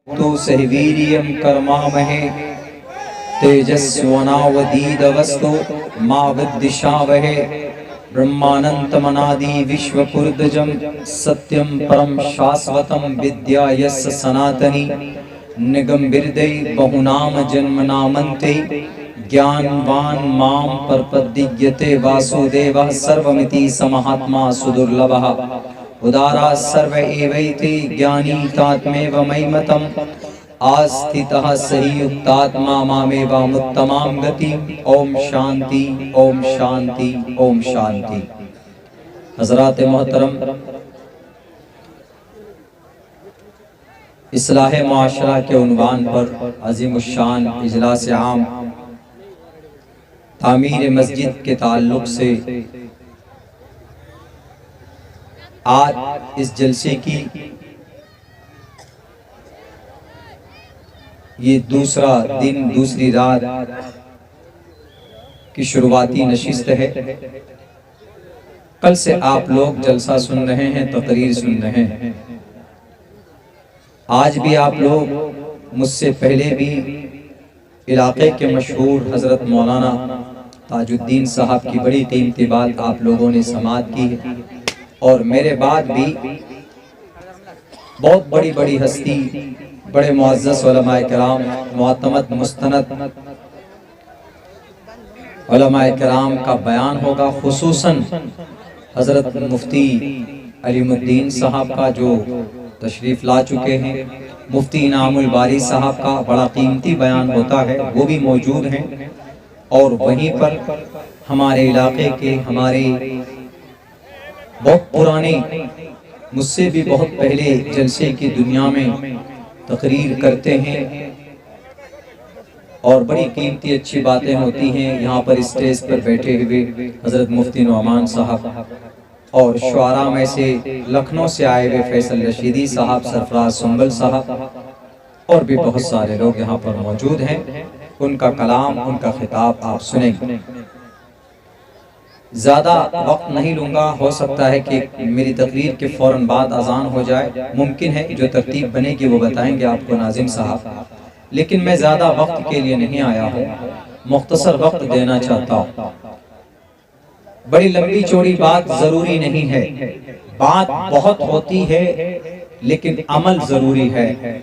तो सहवीर्यं कर्मामहे तेजस्वनावधीतमस्तु मा विद्विषावहे। ब्रह्मानंतमनादि विश्वपूर्वजं सत्यं परं शाश्वतं विद्या यस्य सनातनी। निगमबिरदै बहुनाम जन्मनामन्ते ज्ञानवान् मां प्रपद्यते वासुदेवः सर्वमिति समहात्मा सुदुर्लभः। उदारा सर्व एवैते ज्ञानी तात्मेव मयिमतम् आस्थितः सहि युक्तात्मा मामेवामुत्तमां गतिम्। ओम शांति ओम शांति ओम शांति। हज़रात मोहतरम, इस्लाह मुआशरा के उन्वान पर अज़ीमुश्शान इजलास आम तामीर मस्जिद के ताल्लुक से आज इस जलसे की ये दूसरा दिन, दूसरी रात की शुरुआती नशिस्त है। कल से आप लोग जलसा सुन रहे हैं, तकरीर सुन रहे हैं। आज भी आप लोग मुझसे पहले भी इलाके के मशहूर हजरत मौलाना ताजुद्दीन साहब की बड़ी कीमती बात आप लोगों ने समाअत की है, और मेरे बाद भी बहुत बड़ी बड़ी हस्ती, बड़े मुअज़्ज़ज़ उलमाए किराम, मुअतमद मुस्तनद उलमाए किराम का बयान होगा। खुसूसन हजरत मुफ्ती अलीमुद्दीन साहब का जो तशरीफ ला चुके हैं, मुफ्ती इनामुल बारी साहब का बड़ा कीमती बयान होता है, वो भी मौजूद हैं। और वहीं पर हमारे इलाके के, हमारे बहुत पुराने, मुझसे भी बहुत पहले जलसे की दुनिया में तकरीर करते हैं और बड़ी कीमती अच्छी बातें होती हैं। यहाँ पर स्टेज पर बैठे हुए हजरत मुफ्ती नुअमान साहब और शुआरा में से लखनऊ से आए हुए फैसल रशीदी साहब, सरफराज सुंबल साहब और भी बहुत सारे लोग यहाँ पर मौजूद हैं। उनका कलाम, उनका खिताब आप सुनेंगे। ज़्यादा वक्त नहीं लूँगा, हो सकता है कि मेरी तकरीर के फ़ौरन बाद अजान हो जाए, मुमकिन है। जो तरतीब बनेगी वो बताएंगे आपको नाजिम साहब, लेकिन मैं ज़्यादा वक्त के लिए नहीं आया हूँ, मुख्तसर वक्त देना चाहता हूँ। बड़ी लंबी चौड़ी बात ज़रूरी नहीं है, बात बहुत होती है लेकिन अमल ज़रूरी है।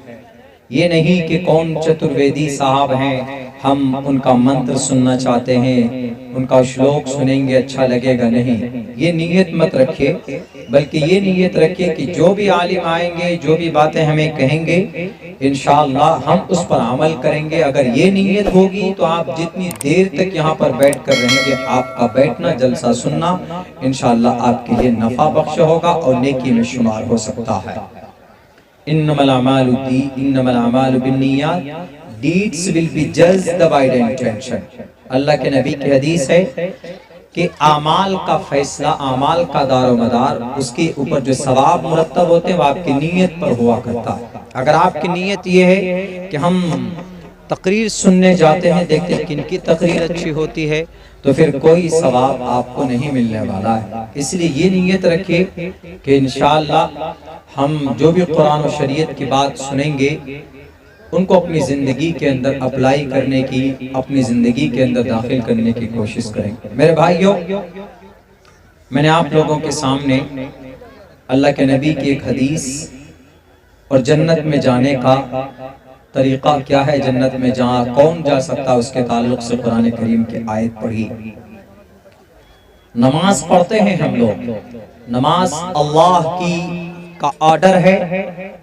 ये नहीं कि कौन चतुर्वेदी साहब हैं, हम उनका मंत्र सुनना चाहते हैं, उनका श्लोक सुनेंगे अच्छा लगेगा, नहीं। ये नीयत मत रखिए, बल्कि ये नीयत रखिए कि जो भी आलिम आएंगे, जो भी बातें हमें कहेंगे, इंशाअल्लाह हम उस पर अमल करेंगे। अगर ये नीयत होगी तो आप जितनी देर तक यहाँ पर बैठ कर रहेंगे, आपका बैठना, जलसा सुनना इंशाअल्लाह आपके लिए नफा बख्श होगा और नेकी में शुमार हो सकता है। इन्नमल अमालु बिन्नियात, deeds will be judged by the intention। अल्लाह के नबी की हदीस है कि आमाल का फैसला, आमाल का दारोमदार, उसके ऊपर जो सवाब मुरत्तब होते हैं वो आपकी नीयत पर हुआ करता है। अगर आपकी नीयत ये है कि हम तकरीर सुनने जाते हैं, देखते हैं किनकी तकरीर अच्छी होती है, तो फिर कोई सवाब आपको नहीं मिलने वाला है। इसलिए ये नीयत रखिए कि इंशाअल्लाह हम जो भी कुरान और शरीयत की बात सुनेंगे उनको अपनी ज़िंदगी के अंदर अप्लाई करने की, अपनी ज़िंदगी के अंदर दाखिल करने की कोशिश करेंगे। मेरे भाइयों, मैंने आप लोगों के सामने अल्लाह के नबी की एक हदीस और जन्नत में जाने का तरीक़ा क्या है, जन्नत में कौन जा सकता है, उसके ताल्लुक से कुरान करीम की आयत पढ़ी। नमाज पढ़ते हैं हम लोग, नमाज अल्लाह की का ऑर्डर है,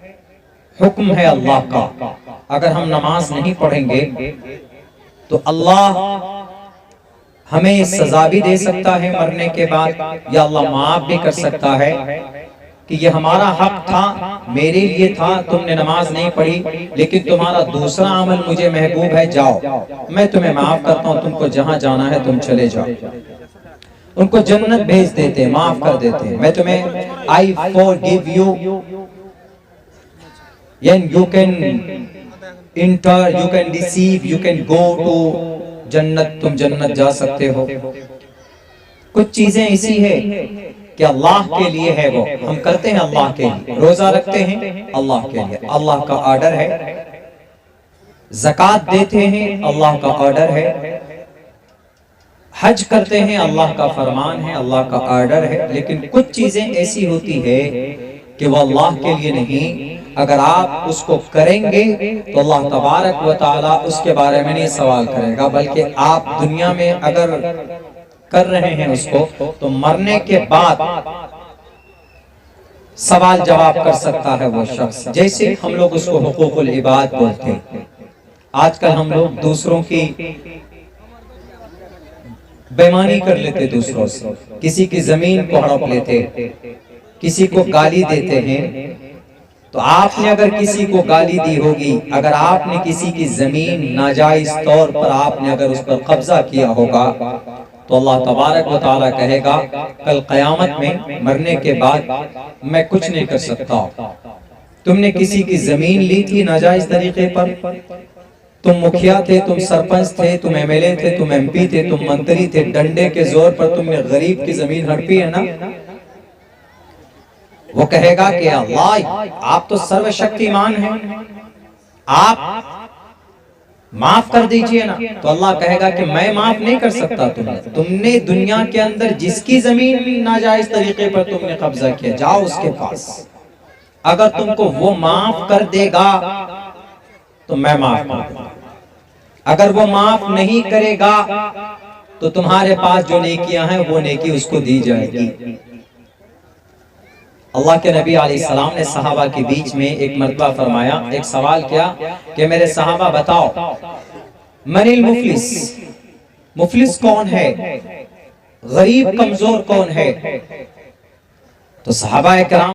हुक्म है अल्लाह का। अगर हम नमाज नहीं पढ़ेंगे तो अल्लाह हमें सजा भी दे सकता है मरने के बाद, या अल्लाह माफ भी कर सकता है कि ये हमारा हक था, मेरे लिए था, तुमने नमाज नहीं पढ़ी, लेकिन तुम्हारा दूसरा अमल मुझे महबूब है, जाओ मैं तुम्हें माफ करता हूँ, तुमको जहां जाना है तुम चले जाओ। उनको जन्नत भेज देते, माफ कर देते, मैं तुम्हें I forgive you and you can enter, you can receive, you can go to जन्नत, तुम जन्नत जा सकते हो। कुछ चीजें ऐसी है कि अल्लाह के लिए है, वो हम करते हैं अल्लाह के लिए, रोजा रखते हैं अल्लाह के लिए, अल्लाह का ऑर्डर है, ज़कात देते हैं अल्लाह का ऑर्डर है, हज करते हैं अल्लाह का फरमान है, अल्लाह का ऑर्डर है। लेकिन कुछ चीजें ऐसी होती है कि वह अल्लाह के लिए नहीं, अगर आप उसको करेंगे तो अल्लाह तबारक व तआला उसके बारे में नहीं सवाल करेगा, बल्कि आप दुनिया में अगर कर रहे हैं उसको तो मरने के बाद सवाल जवाब कर सकता है वो शख्स। जैसे हम लोग उसको हुकूकुल इबाद बोलते हैं। आजकल हम लोग दूसरों की बेईमानी कर लेते, दूसरों से किसी की जमीन को हड़प लेते, किसी को गाली देते हैं। तो आपने अगर किसी को गाली दी होगी, अगर आपने किसी की जमीन नाजायज तौर पर आपने अगर उस पर कब्जा किया होगा, तो अल्लाह तबारक व तआला कहेगा कल क़यामत में मरने के बाद मैं कुछ नहीं कर सकता। तुमने किसी की जमीन ली थी नाजायज तरीके पर, तुम मुखिया थे, तुम सरपंच थे, तुम एमएलए थे, तुम एमपी थे, तुम मंत्री थे, डंडे के जोर पर तुमने गरीब की जमीन हड़पी है ना। वो कहेगा कि अल्लाह आप तो सर्वशक्तिमान हैं, आप माफ कर दीजिए ना। तो अल्लाह कहेगा कि मैं माफ नहीं कर सकता तुमने दुनिया के अंदर जिसकी जमीन नाजायज तरीके पर तुमने कब्जा किया, जाओ उसके पास, अगर तुमको वो माफ कर देगा तो मैं माफ कर दूंगा, अगर वो माफ नहीं करेगा तो तुम्हारे पास जो नेकियां हैं वो नेकी उसको दी जाएगी। अल्लाह के नबी अलैहिस्सलाम ने सहाबा के बीच में एक मर्तबा फरमाया, एक सवाल किया कि मेरे सहाबा बताओ मनिल मुफलिस, मुफलिस कौन है, गरीब कमजोर कौन है। तो सहाबा-ए-किराम